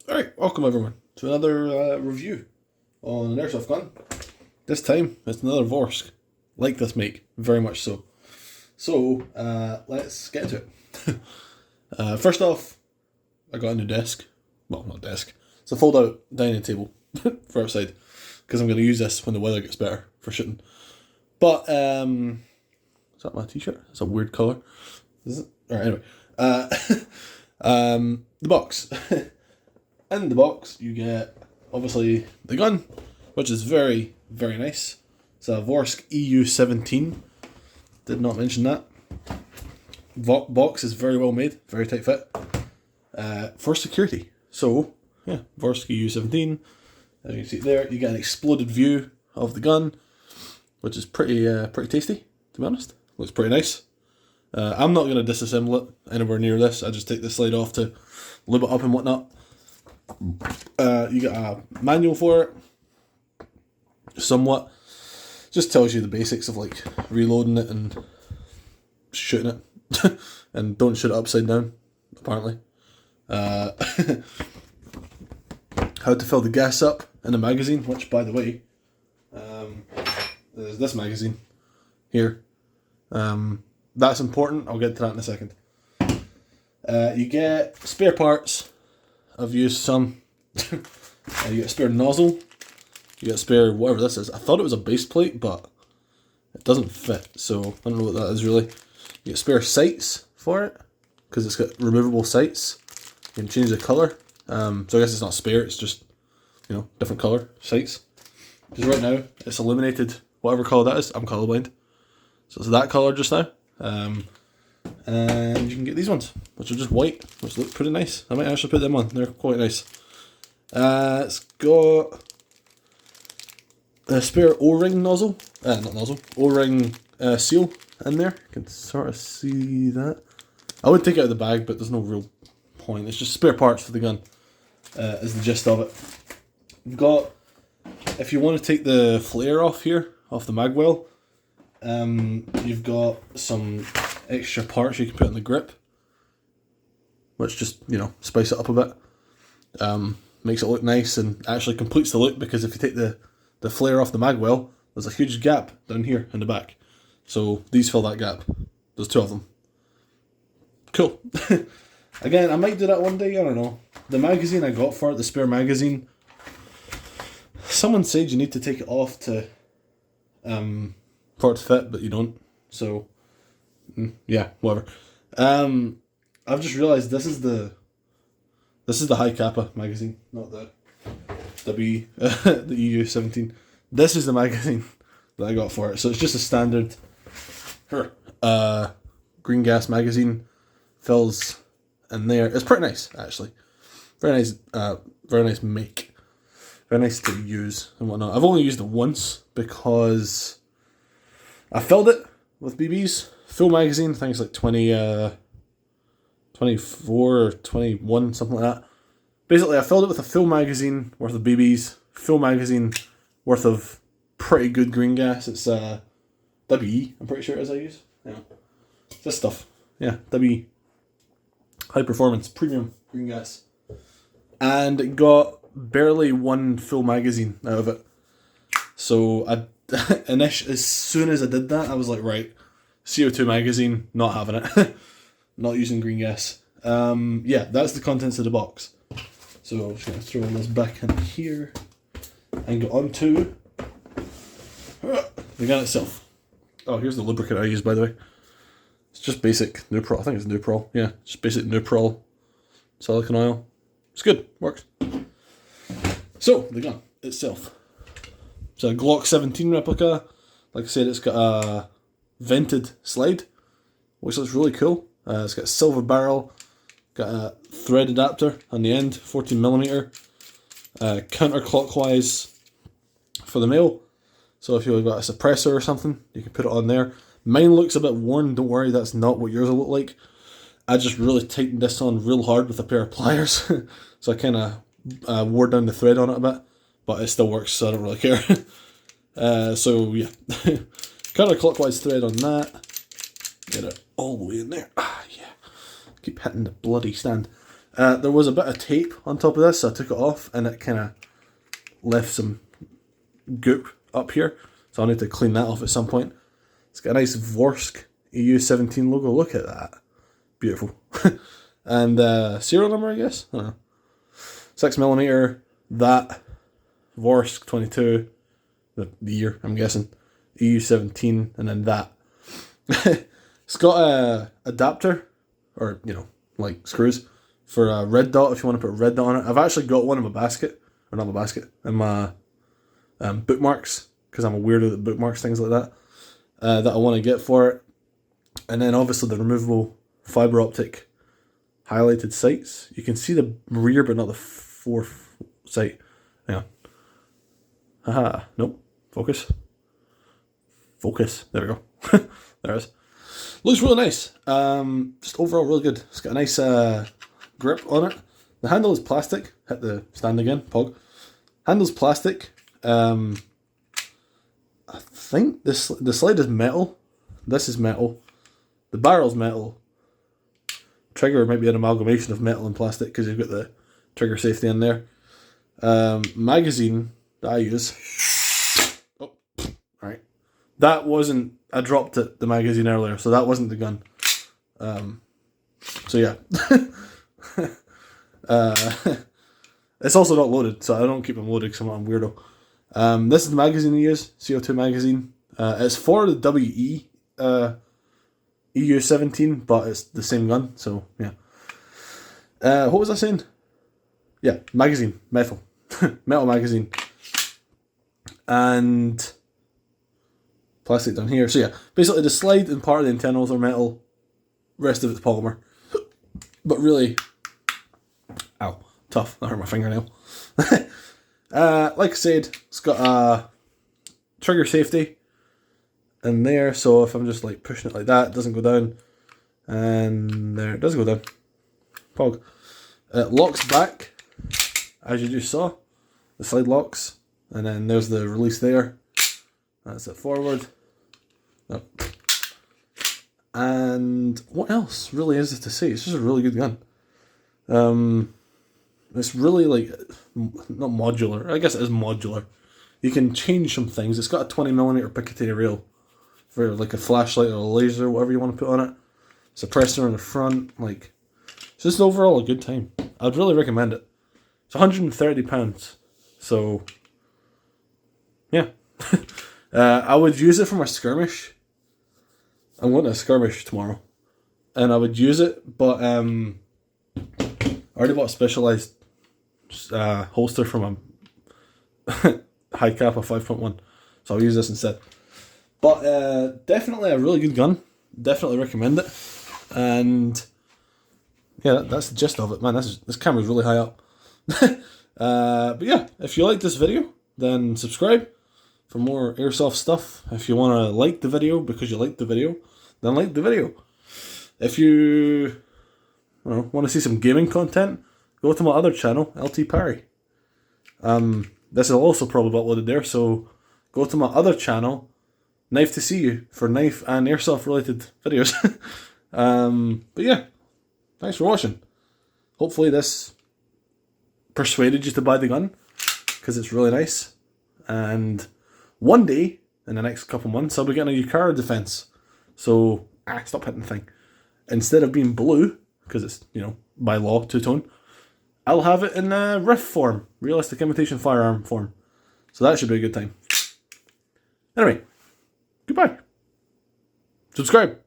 Alright, welcome everyone to another review on an Airsoft gun. This time it's another Vorsk. Like this make, very much so. So, let's get into it. First off, I got a new desk. Well, not desk. It's a fold out dining table for outside. Because I'm going to use this when the weather gets better for shooting. But, is that my t-shirt? It's a weird colour. Is it? Alright, anyway. The box. In the box, you get, obviously, the gun, which is very, very nice. It's a Vorsk EU17. Did not mention that. Box is very well made, very tight fit. For security. So, yeah, Vorsk EU17. As you can see there, you get an exploded view of the gun, which is pretty tasty, to be honest. Looks pretty nice. I'm not going to disassemble it anywhere near this. I just take the slide off to lube it up and whatnot. You got a manual for it. Somewhat. Just tells you the basics of like reloading it and shooting it. And don't shoot it upside down, apparently. How to fill the gas up in a magazine, which by the way, there's this magazine here. That's important. I'll get to that in a second. You get spare parts. I've used some. You get a spare nozzle. You get a spare whatever this is. I thought it was a base plate, but it doesn't fit. So I don't know what that is really. You get spare sights for it because it's got removable sights. You can change the color. So I guess it's not spare. It's just, you know, different color sights. Because right now it's illuminated whatever color that is. I'm colorblind, so it's that color just now. And you can get these ones, which are just white, which look pretty nice. I might actually put them on. They're quite nice. It's got a spare O-ring nozzle, not nozzle, O-ring seal in there. You can sort of see that. I would take it out of the bag, but there's no real point. It's just spare parts for the gun, is the gist of it. You've got, if you want to take the flare off here, off the mag well, you've got some extra parts you can put in the grip, which just, you know, spice it up a bit. Makes it look nice and actually completes the look, because if you take the flare off the mag well, there's a huge gap down here in the back. So these fill that gap. There's two of them. Cool. Again, I might do that one day, I don't know. The magazine I got for it, the spare magazine, someone said you need to take it off to for it to fit, but you don't. So yeah, whatever. I've just realised this is the high kappa magazine, not the the EU17. This is the magazine that I got for it. So it's just a standard green gas magazine. Fills in there. It's pretty nice, actually. Very nice make. Very nice to use and whatnot. I've only used it once because I filled it with BBs. Full magazine, I think it's like 24 or 21, something like that. Basically, I filled it with a full magazine worth of BBs, full magazine worth of pretty good green gas. It's WE, I'm pretty sure it is I use. Yeah. This stuff. Yeah, WE. High performance, premium green gas. And it got barely one full magazine out of it. So as soon as I did that, I was like, right, CO2 magazine, not having it. Not using green gas. Yeah, that's the contents of the box. So I'm just going to throw this back in here and go on to the gun itself. Oh, here's the lubricant I use, by the way. It's just basic Nuprol. I think it's Nuprol. Yeah, just basic Nuprol silicone oil. It's good. Works. So, the gun itself. It's a Glock 17 replica. Like I said, it's got a vented slide, which looks really cool. It's got a silver barrel, got a thread adapter on the end, 14mm, counterclockwise for the male. So if you've got a suppressor or something, you can put it on there. Mine looks a bit worn, don't worry, that's not what yours will look like. I just really tightened this on real hard with a pair of pliers, so I kind of wore down the thread on it a bit, but it still works, so I don't really care. So yeah, counterclockwise thread on that. Get it all the way in there. Ah, yeah. Keep hitting the bloody stand. There was a bit of tape on top of this, so I took it off, and it kind of left some goop up here, so I'll need to clean that off at some point. It's got a nice Vorsk EU17 logo. Look at that. Beautiful. And serial number, I guess? I don't know. 6mm, that, Vorsk 22, the year, I'm guessing, EU17, and then that. It's got a adapter, or, you know, like screws, for a red dot if you want to put a red dot on it. I've actually got one in my basket, or not my basket, in my bookmarks, because I'm a weirdo that bookmarks things like that, that I want to get for it. And then obviously the removable fibre optic highlighted sights. You can see the rear but not the fourth sight. Hang on. Haha, nope. Focus. Focus. There we go. There it is. Looks really nice. Just overall really good. It's got a nice grip on it. The handle is plastic. Hit the stand again, Pog. Handle's plastic. I think the slide is metal. This is metal. The barrel's metal. Trigger might be an amalgamation of metal and plastic because you've got the trigger safety in there. Magazine that I use. Oh, alright. That wasn't... I dropped it, the magazine earlier, so that wasn't the gun. So yeah. It's also not loaded, so I don't keep them loaded because I'm not a weirdo. This is the magazine I use, CO2 magazine. It's for the WE EU17, but it's the same gun, so yeah. What was I saying? Yeah, magazine, metal. Metal magazine. And plastic down here. So yeah, basically the slide and part of the internals are metal, rest of it's polymer. But really, ow, tough, that hurt my fingernail. Like I said, it's got a trigger safety in there, so if I'm just like pushing it like that, it doesn't go down. And there, it does go down. Pog. It locks back, as you just saw. The slide locks, and then there's the release there. That's it forward. Oh. And what else really is it to say? It's just a really good gun. It's really like, not modular. I guess it is modular. You can change some things. It's got a 20mm Picatinny rail for like a flashlight or a laser, whatever you want to put on it. Suppressor on the front. Like, it's just overall a good time. I'd really recommend it. It's £130. So, yeah. I would use it for my skirmish. I'm going to a skirmish tomorrow. And I would use it, but I already bought a specialised holster from a high cap of 5.1. So I'll use this instead. But definitely a really good gun. Definitely recommend it. And yeah, that's the gist of it. Man, this camera's really high up. But yeah, if you like this video, then subscribe for more airsoft stuff. If you want to like the video because you like the video, then like the video. If you want to see some gaming content, go to my other channel, LT Parry. This is also probably uploaded there, so go to my other channel, Knife to See You, for knife and airsoft related videos. But yeah, thanks for watching. Hopefully this persuaded you to buy the gun, because it's really nice. And one day, in the next couple months, I'll be getting a Yukara defense. So, stop hitting the thing. Instead of being blue, because it's, by law, two-tone, I'll have it in RIF form, realistic imitation firearm form. So that should be a good time. Anyway, goodbye. Subscribe.